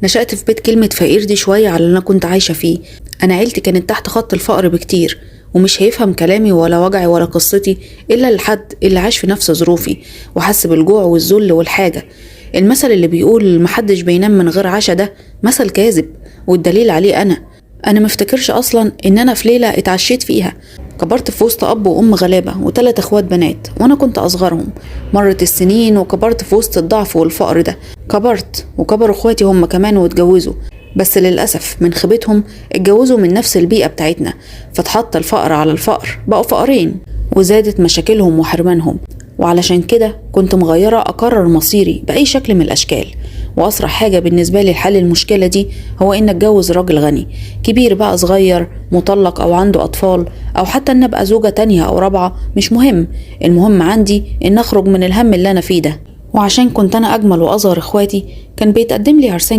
نشأت في بيت كلمة فقير دي شوية على اللي أنا كنت عايشة فيه. أنا عيلتي كانت تحت خط الفقر بكتير، ومش هيفهم كلامي ولا وجعي ولا قصتي إلا الحد اللي عاش في نفس ظروفي وحس بالجوع والذل والحاجة. المثل اللي بيقول محدش بينام من غير عشا ده مثل كاذب، والدليل عليه أنا مفتكرش أصلا إن أنا في ليلة اتعشيت فيها. كبرت في وسط أب وأم غلابة و3 إخوات بنات، وأنا كنت أصغرهم. مرت السنين وكبرت في وسط الضعف والفقر ده. كبرت وكبروا إخواتي هم كمان واتجوزوا، بس للأسف من خيبتهم اتجوزوا من نفس البيئة بتاعتنا، فتحط الفقر على الفقر، بقوا فقرين وزادت مشاكلهم وحرمانهم. وعلشان كده كنت مغيرة أقرر مصيري بأي شكل من الأشكال. وأسرع حاجة بالنسبة لي لحل المشكلة دي هو إن أتجوز راجل غني، كبير بقى صغير، مطلق أو عنده أطفال، أو حتى إن أبقى زوجة تانية أو رابعة، مش مهم. المهم عندي إن أخرج من الهم اللي أنا فيه ده. وعشان كنت أنا أجمل وأصغر إخواتي كان بيتقدم لي عرسان